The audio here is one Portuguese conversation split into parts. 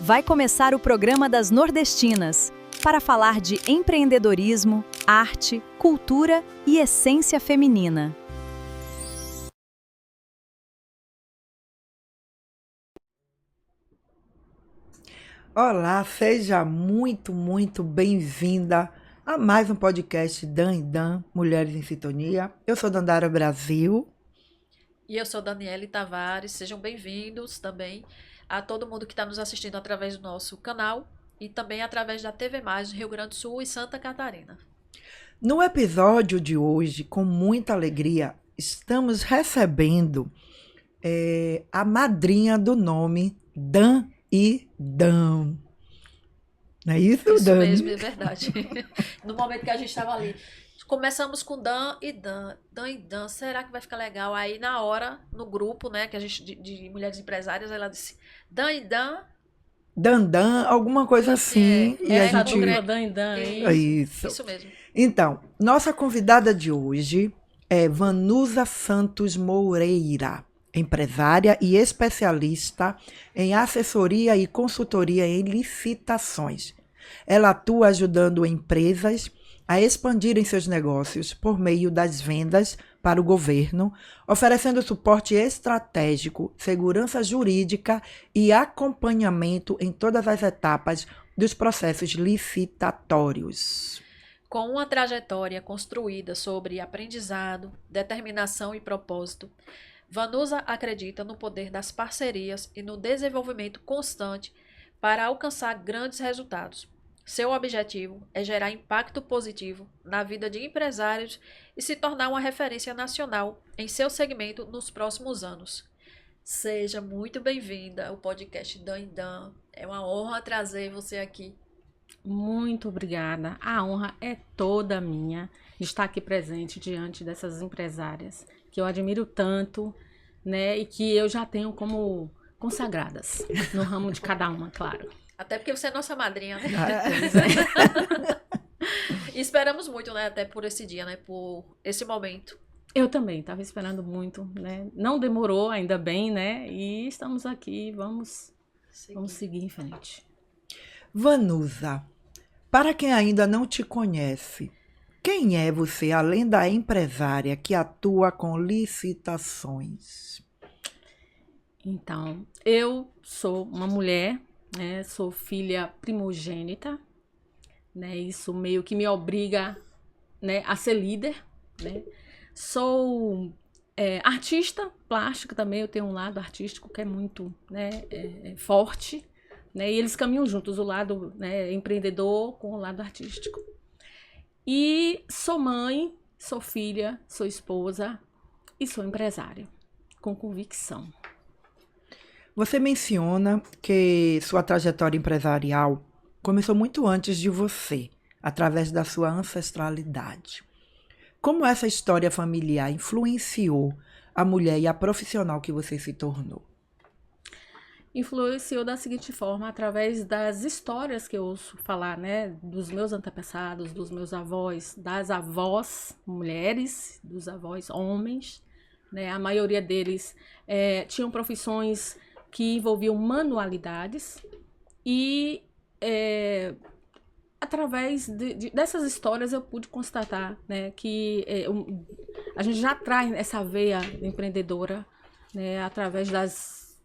Vai começar o programa das Nordestinas, para falar de empreendedorismo, arte, cultura e essência feminina. Olá, seja muito bem-vinda a mais um podcast Dan e Dan, Mulheres em Sintonia. Eu sou Dandara Brasil. E eu sou Daniele Tavares, sejam bem-vindos também a todo mundo que está nos assistindo através do nosso canal e também através da TV Mais Rio Grande do Sul e Santa Catarina. No episódio de hoje, com muita alegria, estamos recebendo a madrinha do nome Dan e Dan. Não é isso, Isso Dani? mesmo, é verdade. No momento que a gente estava ali, começamos com Dan e Dan, Dan e Dan, será que vai ficar legal? Aí na hora, no grupo, né, que a gente de mulheres empresárias, ela disse Dan e Dan. Dandan, alguma coisa assim. E a gente. Dan, Isso mesmo. Então, nossa convidada de hoje é Vanusa Santos Moreira, empresária e especialista em assessoria e consultoria em licitações. Ela atua ajudando empresas a expandirem seus negócios por meio das vendas para o governo, oferecendo suporte estratégico, segurança jurídica e acompanhamento em todas as etapas dos processos licitatórios. Com uma trajetória construída sobre aprendizado, determinação e propósito, Vanusa acredita no poder das parcerias e no desenvolvimento constante para alcançar grandes resultados. Seu objetivo é gerar impacto positivo na vida de empresários e se tornar uma referência nacional em seu segmento nos próximos anos. Seja muito bem-vinda ao podcast Dan e Dan. É uma honra trazer você aqui. Muito obrigada. A honra é toda minha de estar aqui presente diante dessas empresárias que eu admiro tanto, né? E que eu já tenho como consagradas no ramo de cada uma, claro. Até porque você é nossa madrinha, né? E esperamos muito, né? Até por esse dia, né? Por esse momento. Eu também estava esperando muito, né? Não demorou, ainda bem, né? E estamos aqui, vamos seguir em frente. Vanusa, para quem ainda não te conhece, quem é você, além da empresária que atua com licitações? Então, eu sou uma mulher, né? Sou filha primogênita, né? Isso meio que me obriga, né, a ser líder, né? Sou artista plástica também, eu tenho um lado artístico que é muito, né, forte, né? E eles caminham juntos, o lado, né, empreendedor com o lado artístico. E sou mãe, sou filha, sou esposa e sou empresária, com convicção. Você menciona que sua trajetória empresarial começou muito antes de você, através da sua ancestralidade. Como essa história familiar influenciou a mulher e a profissional que você se tornou? Influenciou da seguinte forma, através das histórias que eu ouço falar, né, dos meus antepassados, dos meus avós, das avós mulheres, dos avós homens, né, a maioria deles tinham profissões que envolviam manualidades e através dessas histórias eu pude constatar, né, que a gente já traz essa veia empreendedora, né, através das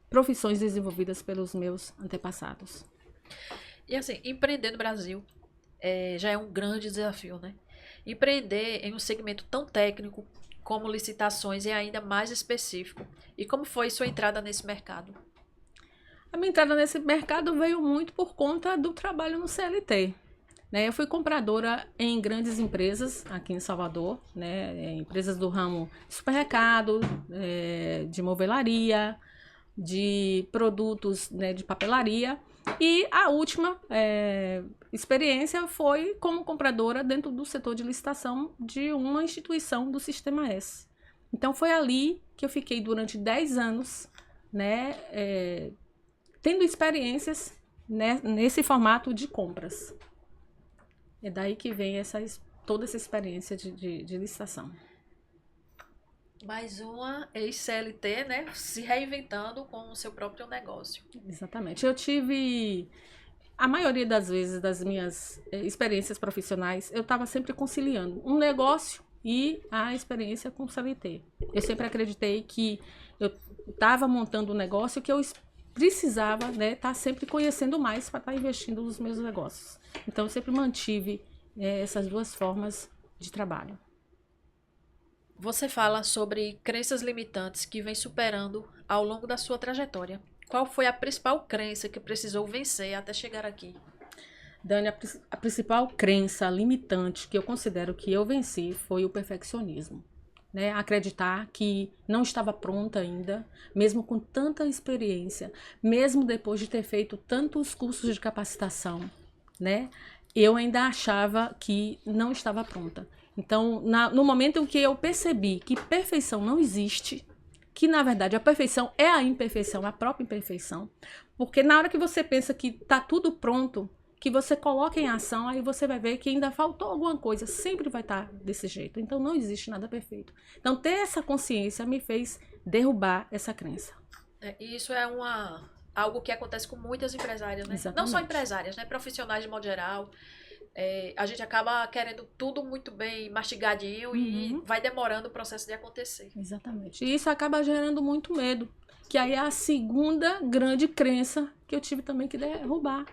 profissões desenvolvidas pelos meus antepassados. E assim, empreender no Brasil já é um grande desafio, né? Empreender em um segmento tão técnico como licitações é ainda mais específico. E como foi sua entrada nesse mercado? A minha entrada nesse mercado veio muito por conta do trabalho no CLT. Né? Eu fui compradora em grandes empresas aqui em Salvador, né? Empresas do ramo de supermercado, de movelaria, de produtos, né, de papelaria. E a última experiência foi como compradora dentro do setor de licitação de uma instituição do Sistema S. Então foi ali que eu fiquei durante 10 anos, né, tendo experiências, né, nesse formato de compras. É daí que vem toda essa experiência de licitação. Mais uma ex-CLT, né? Se reinventando com o seu próprio negócio. Exatamente. Eu tive, a maioria das vezes, das minhas experiências profissionais, eu estava sempre conciliando um negócio e a experiência com o CLT. Eu sempre acreditei que eu estava montando um negócio que eu precisava, né, estar sempre conhecendo mais para estar investindo nos meus negócios. Então, eu sempre mantive essas duas formas de trabalho. Você fala sobre crenças limitantes que vem superando ao longo da sua trajetória. Qual foi a principal crença que precisou vencer até chegar aqui? Dani, a principal crença limitante que eu considero que eu venci foi o perfeccionismo. Né? Acreditar que não estava pronta ainda, mesmo com tanta experiência, mesmo depois de ter feito tantos cursos de capacitação, né? Eu ainda achava que não estava pronta. Então, no momento em que eu percebi que perfeição não existe, que na verdade a perfeição é a imperfeição, a própria imperfeição, porque na hora que você pensa que está tudo pronto, que você coloca em ação, aí você vai ver que ainda faltou alguma coisa, sempre vai estar desse jeito. Então não existe nada perfeito. Então ter essa consciência me fez derrubar essa crença. E isso é algo que acontece com muitas empresárias, né? Exatamente. Não só empresárias, né? Profissionais de modo geral. A gente acaba querendo tudo muito bem mastigadinho e vai demorando o processo de acontecer. Exatamente. E isso acaba gerando muito medo, que aí é a segunda grande crença que eu tive também que derrubar.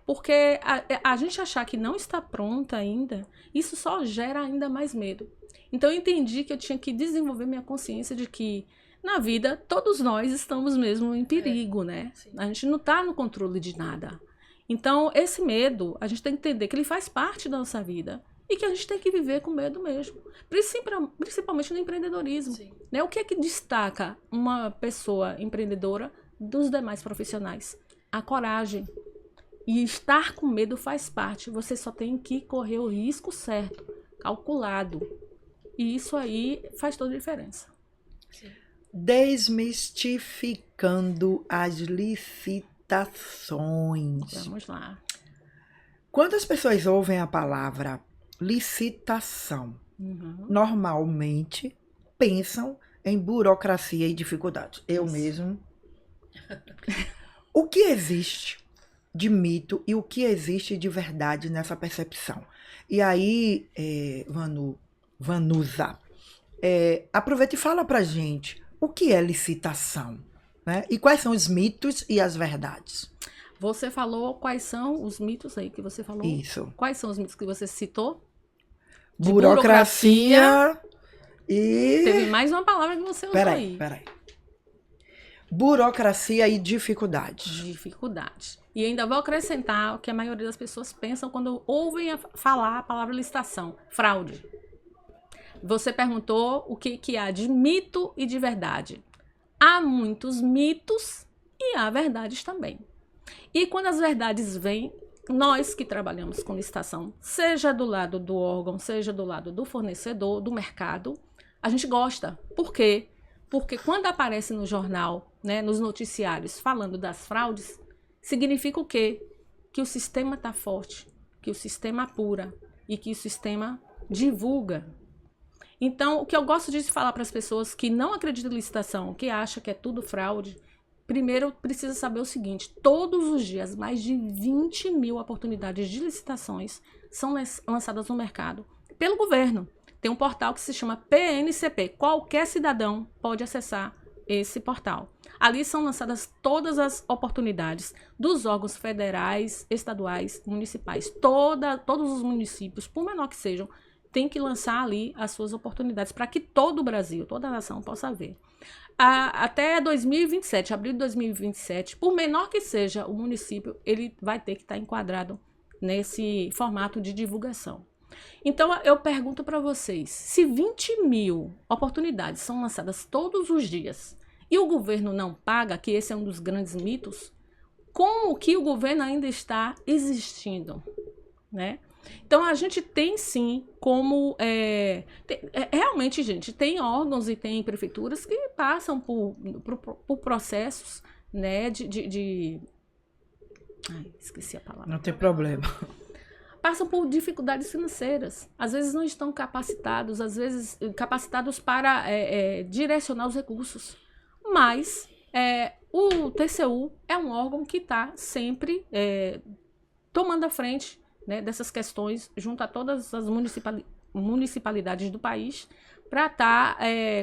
Porque a gente achar que não está pronta ainda, isso só gera ainda mais medo. Então eu entendi que eu tinha que desenvolver minha consciência de que na vida todos nós estamos mesmo em perigo, né? Sim. A gente não está no controle de nada. Então esse medo, a gente tem que entender que ele faz parte da nossa vida e que a gente tem que viver com medo mesmo. Principalmente no empreendedorismo. Sim. Né? O que é que destaca uma pessoa empreendedora dos demais profissionais? A coragem. E estar com medo faz parte. Você só tem que correr o risco certo, calculado. E isso aí faz toda a diferença. Sim. Desmistificando as licitações. Vamos lá. Quando as pessoas ouvem a palavra licitação, normalmente pensam em burocracia e dificuldades. Eu mesmo. O que existe de mito e o que existe de verdade nessa percepção? E aí, Vanusa, aproveita e fala pra gente o que é licitação, né? E quais são os mitos e as verdades. Você falou quais são os mitos aí que você falou? Isso. Quais são os mitos que você citou? Burocracia e... Teve mais uma palavra que você usou aí. Peraí. Burocracia e dificuldades. Dificuldades. E ainda vou acrescentar o que a maioria das pessoas pensam quando ouvem falar a palavra licitação. Fraude. Você perguntou o que há de mito e de verdade. Há muitos mitos e há verdades também. E quando as verdades vêm, nós que trabalhamos com licitação, seja do lado do órgão, seja do lado do fornecedor, do mercado, a gente gosta. Por quê? Porque quando aparece no jornal, né, nos noticiários, falando das fraudes, significa o quê? Que o sistema está forte, que o sistema apura e que o sistema divulga. Então, o que eu gosto de falar para as pessoas que não acreditam em licitação, que acham que é tudo fraude, primeiro precisa saber o seguinte: todos os dias, mais de 20 mil oportunidades de licitações são lançadas no mercado pelo governo. Tem um portal que se chama PNCP. Qualquer cidadão pode acessar esse portal. Ali são lançadas todas as oportunidades dos órgãos federais, estaduais, municipais. Todos os municípios, por menor que sejam, tem que lançar ali as suas oportunidades para que todo o Brasil, toda a nação possa ver. Até 2027, abril de 2027, por menor que seja o município, ele vai ter que estar enquadrado nesse formato de divulgação. Então, eu pergunto para vocês, se 20 mil oportunidades são lançadas todos os dias e o governo não paga, que esse é um dos grandes mitos, como que o governo ainda está existindo, né? Então, a gente tem sim como... realmente, gente, tem órgãos e tem prefeituras que passam por processos, né, Ai, esqueci a palavra. Não tem problema. passam por dificuldades financeiras, às vezes não estão capacitados, às vezes capacitados para direcionar os recursos. Mas o TCU é um órgão que está sempre tomando a frente, né, dessas questões junto a todas as municipalidades do país para estar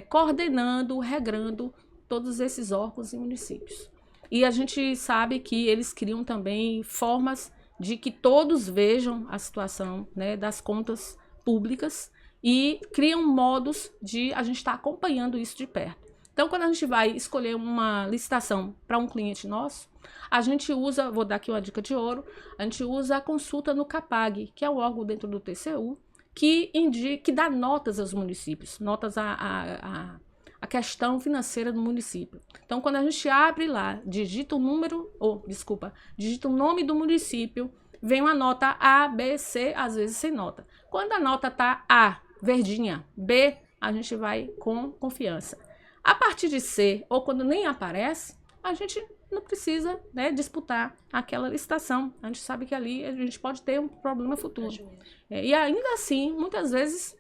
coordenando, regrando todos esses órgãos e municípios. E a gente sabe que eles criam também formas de que todos vejam a situação, né, das contas públicas e criam modos de a gente estar acompanhando isso de perto. Então, quando a gente vai escolher uma licitação para um cliente nosso, a gente usa, vou dar aqui uma dica de ouro, a gente usa a consulta no CAPAG, que é o órgão dentro do TCU, que dá notas aos municípios, notas a questão financeira do município. Então, quando a gente abre lá, digita o nome do município, vem uma nota A, B, C, às vezes sem nota. Quando a nota tá A, verdinha, B, a gente vai com confiança. A partir de C, ou quando nem aparece, a gente não precisa, né, disputar aquela licitação. A gente sabe que ali a gente pode ter um problema futuro. E ainda assim, muitas vezes,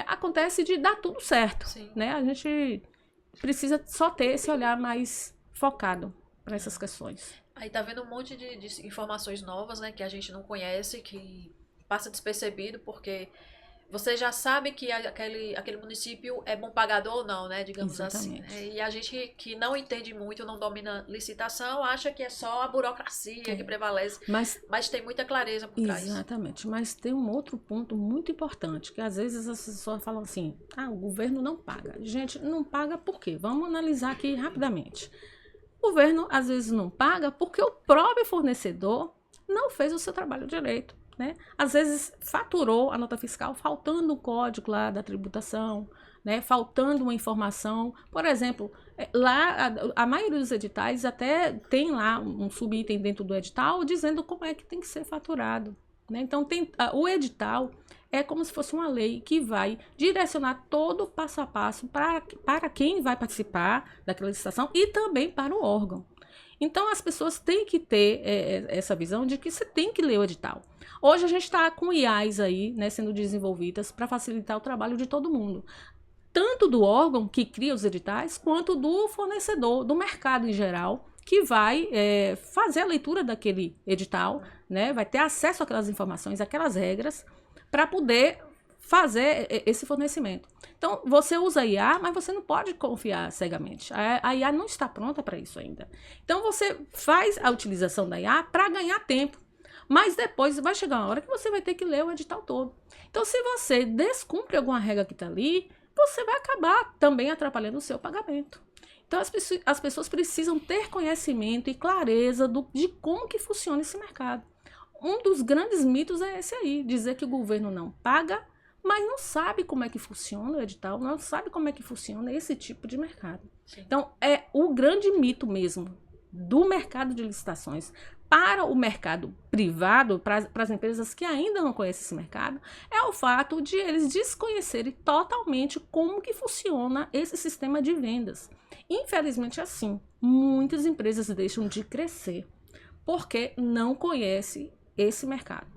acontece de dar tudo certo. Né? A gente precisa só ter esse olhar mais focado para essas questões. Aí tá vendo um monte de informações novas, né, que a gente não conhece, que passa despercebido, porque você já sabe que aquele município é bom pagador ou não, né, digamos Exatamente. assim. E a gente que não entende muito, não domina licitação, acha que é só a burocracia que prevalece, mas tem muita clareza por trás. Exatamente, mas tem um outro ponto muito importante, que às vezes as pessoas falam assim, o governo não paga. Gente, não paga por quê? Vamos analisar aqui rapidamente. O governo às vezes não paga porque o próprio fornecedor não fez o seu trabalho direito. Né? Às vezes faturou a nota fiscal faltando o código lá da tributação, né? Faltando uma informação. Por exemplo, lá a maioria dos editais até tem lá um subitem dentro do edital dizendo como é que tem que ser faturado. Né? Então o edital é como se fosse uma lei que vai direcionar todo o passo a passo para quem vai participar daquela licitação e também para o órgão. Então as pessoas têm que ter essa visão de que você tem que ler o edital. Hoje a gente está com IAs aí, né, sendo desenvolvidas para facilitar o trabalho de todo mundo. Tanto do órgão que cria os editais, quanto do fornecedor, do mercado em geral, que vai fazer a leitura daquele edital, né, vai ter acesso àquelas informações, àquelas regras, para poder fazer esse fornecimento. Então, você usa a IA, mas você não pode confiar cegamente. A IA não está pronta para isso ainda. Então, você faz a utilização da IA para ganhar tempo. Mas depois vai chegar uma hora que você vai ter que ler o edital todo. Então, se você descumpre alguma regra que está ali, você vai acabar também atrapalhando o seu pagamento. Então, as pessoas precisam ter conhecimento e clareza de como que funciona esse mercado. Um dos grandes mitos é esse aí, dizer que o governo não paga, mas não sabe como é que funciona o edital, não sabe como é que funciona esse tipo de mercado. Sim. Então, é o grande mito mesmo do mercado de licitações para o mercado privado, para as empresas que ainda não conhecem esse mercado, é o fato de eles desconhecerem totalmente como que funciona esse sistema de vendas. Infelizmente, assim, muitas empresas deixam de crescer porque não conhecem esse mercado.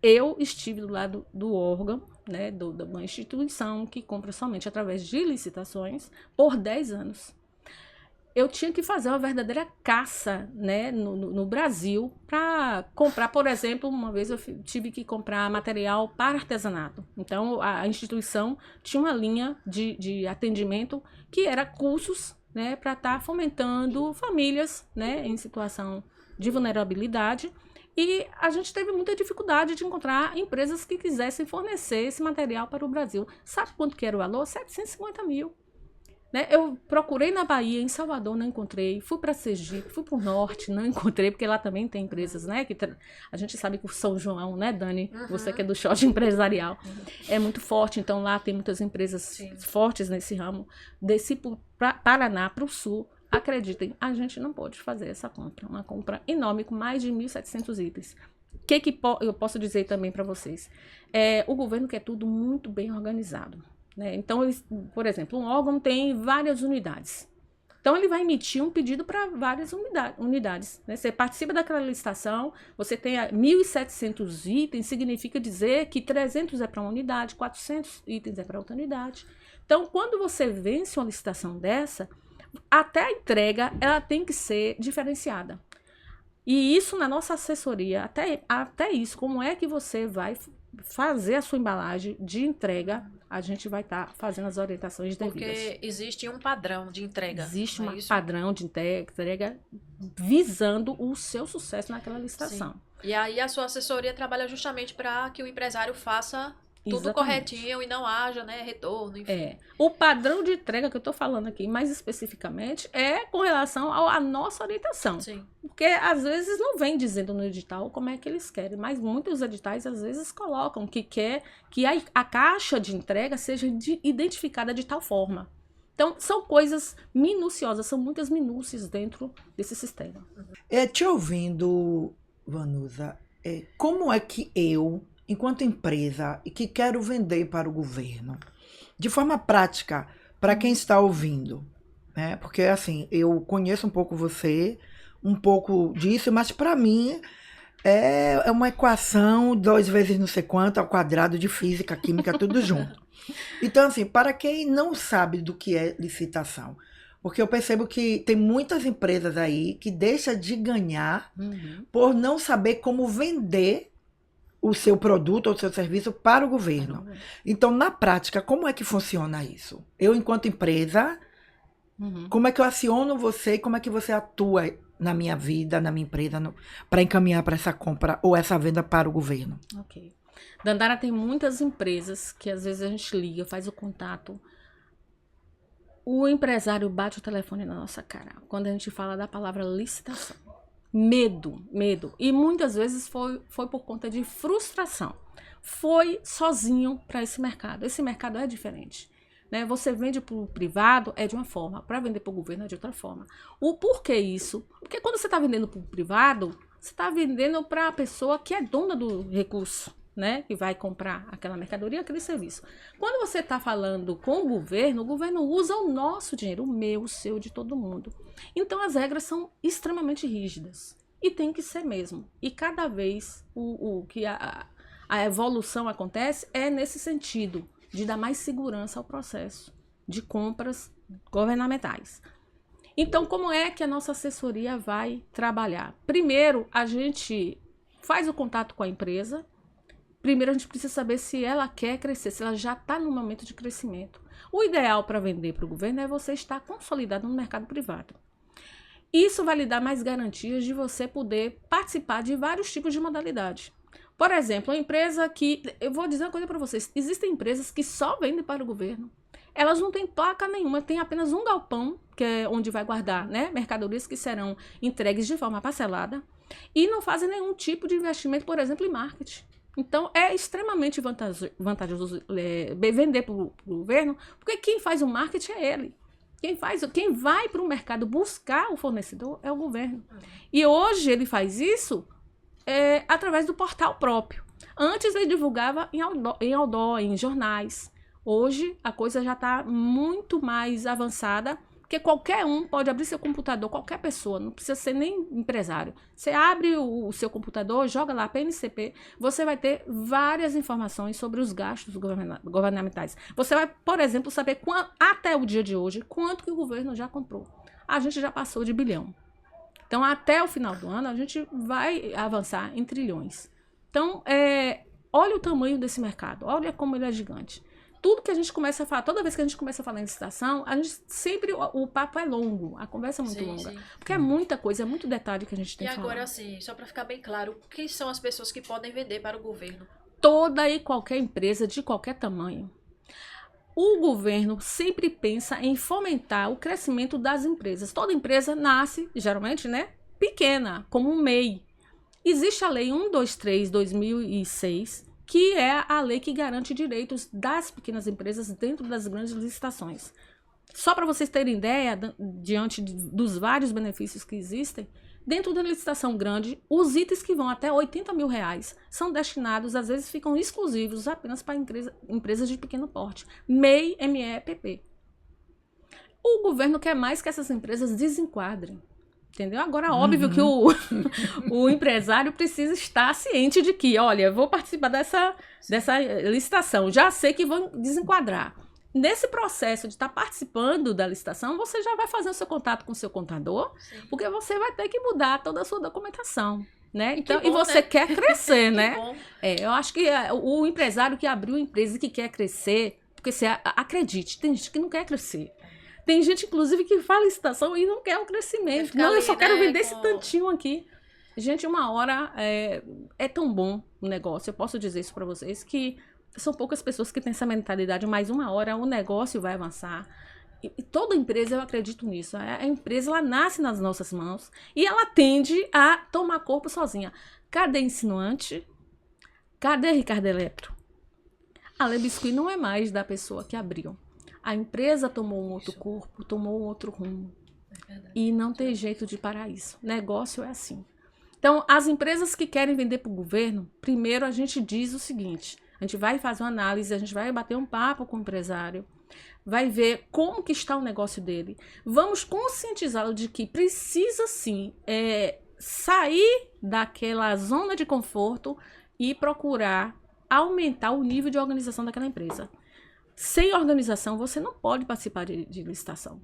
Eu estive do lado do órgão, né, de uma instituição que compra somente através de licitações por 10 anos. Eu tinha que fazer uma verdadeira caça, né, no Brasil para comprar, por exemplo, uma vez eu tive que comprar material para artesanato. Então, a instituição tinha uma linha de atendimento que era cursos, né, para estar fomentando famílias, né, em situação de vulnerabilidade. E a gente teve muita dificuldade de encontrar empresas que quisessem fornecer esse material para o Brasil. Sabe quanto que era o valor? 750 mil. Né? Eu procurei na Bahia, em Salvador, não encontrei. Fui para Sergipe, fui para o Norte, não encontrei, porque lá também tem empresas, né? Que a gente sabe que o São João, né, Dani? Uhum. Você que é do short empresarial, é muito forte. Então lá tem muitas empresas fortes nesse ramo. Desci para Paraná, para o Sul. Acreditem, a gente não pode fazer essa compra. Uma compra enorme, com mais de 1.700 itens. O que eu posso dizer também para vocês? O governo quer tudo muito bem organizado. Né? Então, por exemplo, um órgão tem várias unidades. Então, ele vai emitir um pedido para várias unidades, né? Você participa daquela licitação, você tem 1.700 itens, significa dizer que 300 é para uma unidade, 400 itens é para outra unidade. Então, quando você vence uma licitação dessa, até a entrega, ela tem que ser diferenciada. E isso na nossa assessoria, até isso, como é que você vai fazer a sua embalagem de entrega, a gente vai estar fazendo as orientações devidas. Porque existe um padrão de entrega. Existe não é um isso? padrão de entrega visando o seu sucesso naquela licitação. Sim. E aí a sua assessoria trabalha justamente para que o empresário faça tudo Exatamente. corretinho e não haja, né, retorno, enfim. O padrão de entrega que eu estou falando aqui, mais especificamente, é com relação à nossa orientação. Sim. Porque às vezes não vem dizendo no edital como é que eles querem, mas muitos editais às vezes colocam que quer que a caixa de entrega seja identificada de tal forma. Então, são coisas minuciosas, são muitas minúcias dentro desse sistema. Te ouvindo, Vanusa, como é que eu, enquanto empresa, e que quero vender para o governo, de forma prática, para quem está ouvindo, né? Porque, assim, eu conheço um pouco você, um pouco disso, mas para mim é uma equação 2 vezes não sei quanto ao quadrado de física, química, tudo junto. Então, assim, para quem não sabe do que é licitação, porque eu percebo que tem muitas empresas aí que deixam de ganhar por não saber como vender o seu produto ou o seu serviço para o governo. Então, na prática, como é que funciona isso? Eu, enquanto empresa, como é que eu aciono você e como é que você atua na minha vida, na minha empresa, para encaminhar para essa compra ou essa venda para o governo? Ok. Dandara, tem muitas empresas que às vezes a gente liga, faz o contato, o empresário bate o telefone na nossa cara quando a gente fala da palavra licitação. Medo. E muitas vezes foi por conta de frustração. Foi sozinho para esse mercado. Esse mercado é diferente, né? Você vende para o privado é de uma forma, para vender para o governo é de outra forma. O porquê isso? Porque quando você está vendendo para o privado, você está vendendo para a pessoa que é dona do recurso, né? Que vai comprar aquela mercadoria, aquele serviço. Quando você está falando com o governo usa o nosso dinheiro, o meu, o seu, de todo mundo. Então as regras são extremamente rígidas e tem que ser mesmo. E cada vez que a evolução acontece é nesse sentido de dar mais segurança ao processo de compras governamentais. Então, como é que a nossa assessoria vai trabalhar? Primeiro, a gente faz o contato com a empresa. Primeiro, a gente precisa saber se ela quer crescer, se ela já está no momento de crescimento. O ideal para vender para o governo é você estar consolidado no mercado privado. Isso vai lhe dar mais garantias de você poder participar de vários tipos de modalidade. Por exemplo, uma empresa que... Eu vou dizer uma coisa para vocês. Existem empresas que só vendem para o governo. Elas não têm placa nenhuma, tem apenas um galpão, que é onde vai guardar, né, mercadorias que serão entregues de forma parcelada, e não fazem nenhum tipo de investimento, por exemplo, em marketing. Então, é extremamente vantajoso vender para o governo, porque quem faz o marketing é ele. Quem vai para o mercado buscar o fornecedor é o governo. E hoje ele faz isso através do portal próprio. Antes ele divulgava em outdoor, em jornais. Hoje a coisa já está muito mais avançada, porque qualquer um pode abrir seu computador, qualquer pessoa, não precisa ser nem empresário. Você abre o seu computador, joga lá PNCP, você vai ter várias informações sobre os gastos governamentais. Você vai, por exemplo, saber até o dia de hoje, quanto que o governo já comprou. A gente já passou de 1 bilhão. Então, até o final do ano, a gente vai avançar em trilhões. Então, olha o tamanho desse mercado, olha como ele é gigante. Tudo que a gente começa a falar, toda vez que a gente começa a falar em licitação, a gente sempre, o papo é longo, a conversa é muito longa. Sim. Porque é muita coisa, é muito detalhe que a gente tem que falar. E agora, assim, só para ficar bem claro, quem são as pessoas que podem vender para o governo? Toda e qualquer empresa, de qualquer tamanho. O governo sempre pensa em fomentar o crescimento das empresas. Toda empresa nasce, geralmente, né, pequena, como um MEI. Existe a Lei 123/2006, que é a lei que garante direitos das pequenas empresas dentro das grandes licitações. Só para vocês terem ideia, diante dos vários benefícios que existem, dentro da licitação grande, os itens que vão até R$80 mil são destinados, às vezes ficam exclusivos apenas para empresas de pequeno porte, MEI, ME, PP. O governo quer mais que essas empresas desenquadrem. Entendeu? Agora, óbvio que o empresário precisa estar ciente de que, olha, eu vou participar dessa licitação, já sei que vão desenquadrar. Nesse processo de estar participando da licitação, você já vai fazer o seu contato com o seu contador, Sim. porque você vai ter que mudar toda a sua documentação. Né? E Então, que bom, você né? quer crescer, né? Bom. Eu acho que o empresário que abriu a empresa e que quer crescer, porque você acredite, tem gente que não quer crescer. Tem gente, inclusive, que faz licitação e não quer o crescimento. Não, eu só quero vender esse tantinho aqui. Gente, uma hora é tão bom o negócio. Eu posso dizer isso para vocês, que são poucas pessoas que têm essa mentalidade, mas uma hora o negócio vai avançar. E toda empresa, eu acredito nisso. A empresa, ela nasce nas nossas mãos e ela tende a tomar corpo sozinha. Cadê Insinuante? Cadê Ricardo Eletro? A Le Biscuit não é mais da pessoa que abriu. A empresa tomou um outro corpo, tomou um outro rumo. E não tem jeito de parar isso. Negócio é assim. Então, as empresas que querem vender para o governo, primeiro a gente diz o seguinte, a gente vai fazer uma análise, a gente vai bater um papo com o empresário, vai ver como que está o negócio dele. Vamos conscientizá-lo de que precisa sim sair daquela zona de conforto e procurar aumentar o nível de organização daquela empresa. Sem organização, você não pode participar de licitação.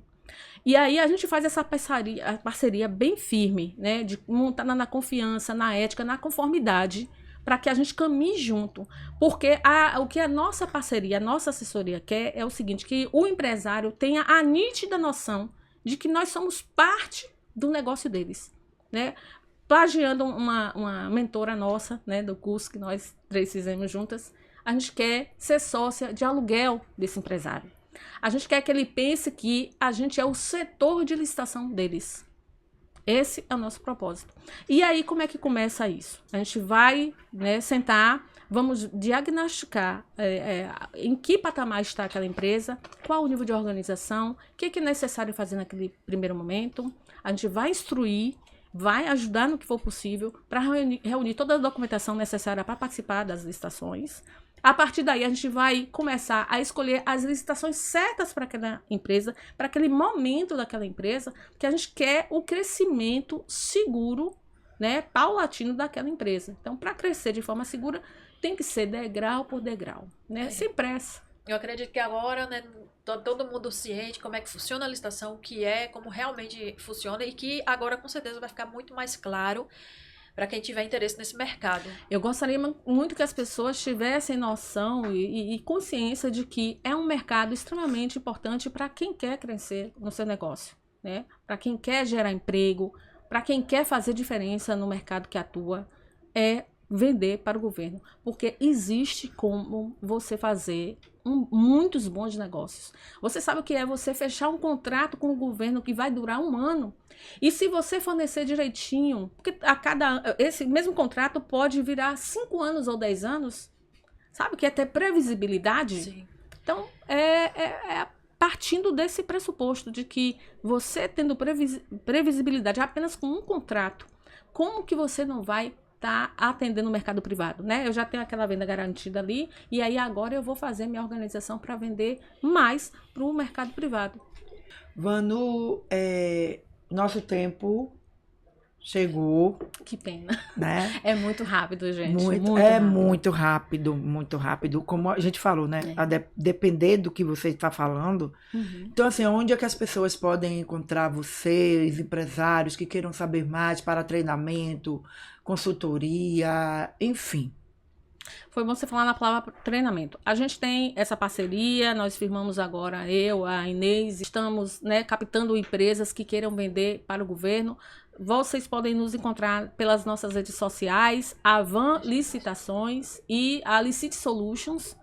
E aí a gente faz essa parceria bem firme, né, de montar na confiança, na ética, na conformidade, para que a gente caminhe junto. Porque o que a nossa parceria, a nossa assessoria quer é o seguinte, que o empresário tenha a nítida noção de que nós somos parte do negócio deles, né? Plagiando uma mentora nossa, né, do curso que nós três fizemos juntas, a gente quer ser sócia de aluguel desse empresário. A gente quer que ele pense que a gente é o setor de licitação deles. Esse é o nosso propósito. E aí, como é que começa isso? A gente vai, né, sentar, vamos diagnosticar em que patamar está aquela empresa, qual o nível de organização, o que é necessário fazer naquele primeiro momento. A gente vai instruir, vai ajudar no que for possível para reunir toda a documentação necessária para participar das licitações. A partir daí, a gente vai começar a escolher as licitações certas para aquela empresa, para aquele momento daquela empresa, porque a gente quer o crescimento seguro, né, paulatino daquela empresa. Então, para crescer de forma segura, tem que ser degrau por degrau, né, sem pressa. Eu acredito que agora, né, todo mundo ciente como é que funciona a licitação, o que é, como realmente funciona, e que agora, com certeza, vai ficar muito mais claro para quem tiver interesse nesse mercado. Eu gostaria muito que as pessoas tivessem noção e consciência de que é um mercado extremamente importante para quem quer crescer no seu negócio, né? Para quem quer gerar emprego, para quem quer fazer diferença no mercado que atua, é vender para o governo. Porque existe como você fazer muitos bons negócios. Você sabe o que é você fechar um contrato com o governo que vai durar 1 ano? E se você fornecer direitinho, porque esse mesmo contrato pode virar 5 anos ou 10 anos, sabe o que é ter previsibilidade? Sim. Então, partindo desse pressuposto de que você tendo previsibilidade apenas com um contrato, como que você não vai estar atendendo o mercado privado, né? Eu já tenho aquela venda garantida ali, e aí agora eu vou fazer minha organização para vender mais para o mercado privado. Vanu, nosso tempo chegou. Que pena. Né? É muito rápido, gente. Muito rápido, muito rápido. Como a gente falou, né? Depender do que você está falando. Uhum. Então, assim, onde é que as pessoas podem encontrar vocês, empresários que queiram saber mais para treinamento, consultoria, enfim? Foi bom você falar na palavra treinamento. A gente tem essa parceria, nós firmamos agora, eu, a Inês, estamos, né, captando empresas que queiram vender para o governo. Vocês podem nos encontrar pelas nossas redes sociais, a Van Licitações e a Licite Solutions,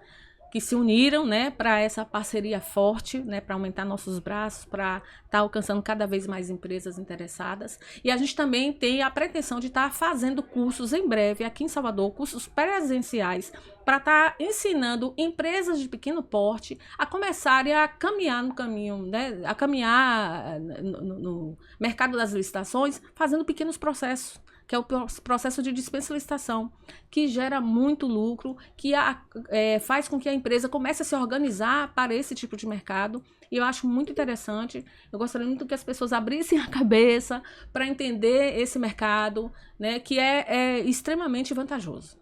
que se uniram, né, para essa parceria forte, né, para aumentar nossos braços, para estar alcançando cada vez mais empresas interessadas. E a gente também tem a pretensão de estar fazendo cursos em breve aqui em Salvador, cursos presenciais, para estar ensinando empresas de pequeno porte a começarem a caminhar no caminho, né, a caminhar no mercado das licitações, fazendo pequenos processos. que é o processo de dispensa e licitação, que gera muito lucro, que faz com que a empresa comece a se organizar para esse tipo de mercado. E eu acho muito interessante. Eu gostaria muito que as pessoas abrissem a cabeça para entender esse mercado, né, que é extremamente vantajoso.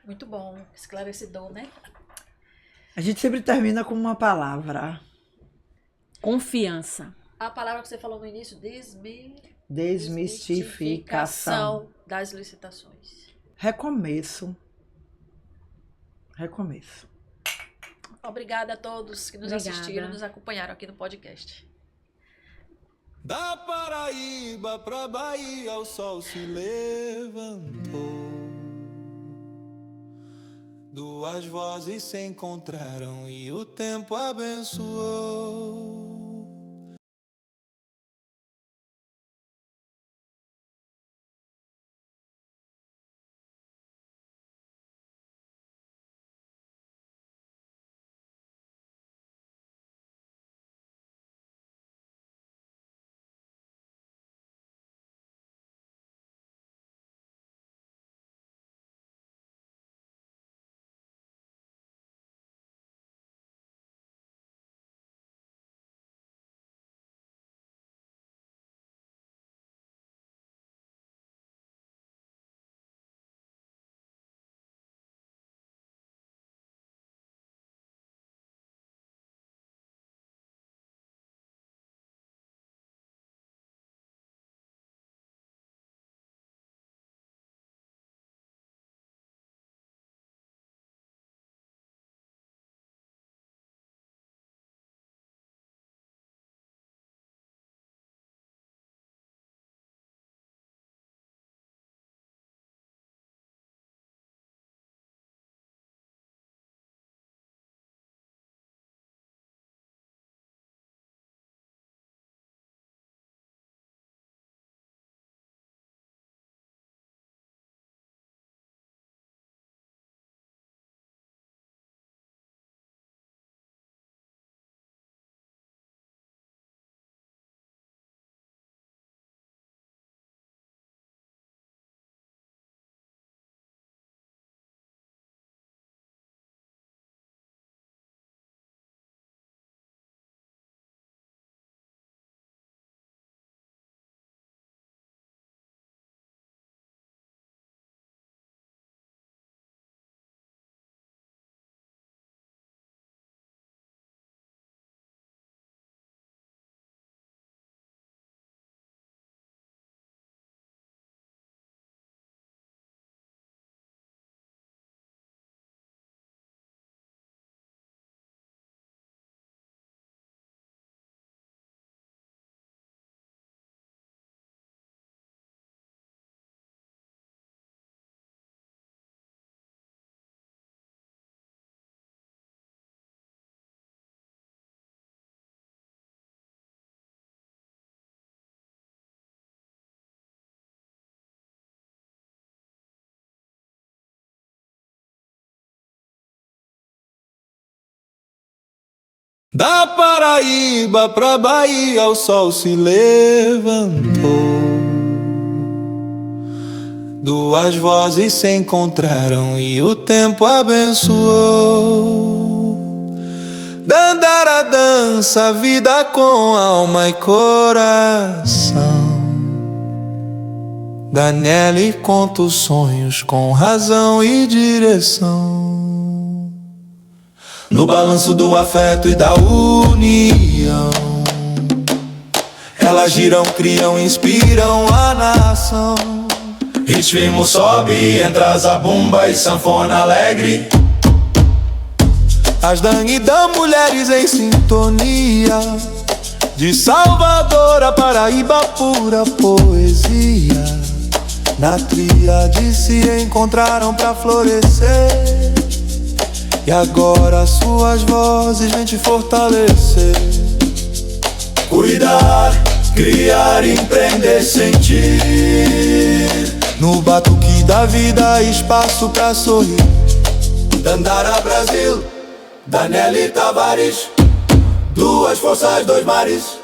Muito bom, esclarecedor, né? A gente sempre termina com uma palavra. Confiança. A palavra que você falou no início, Desmistificação. das licitações. Recomeço. Obrigada a todos que nos assistiram, nos acompanharam aqui no podcast. Da Paraíba pra Bahia o sol se levantou. Duas vozes se encontraram e o tempo abençoou. Da Paraíba pra Bahia o sol se levantou. Duas vozes se encontraram e o tempo abençoou. Dandara dança, vida com alma e coração. Daniele conta os sonhos com razão e direção. No balanço do afeto e da união, elas giram, criam, inspiram a nação. Ritmo sobe, entra zabumba e sanfona alegre. As danguidã mulheres em sintonia. De Salvador a Paraíba, pura poesia. Na tríade se encontraram pra florescer. E agora suas vozes vêm te fortalecer. Cuidar, criar, empreender, sentir. No batuque da vida, espaço pra sorrir. Dandara Brasil, Daniele Tavares. Duas forças, dois mares.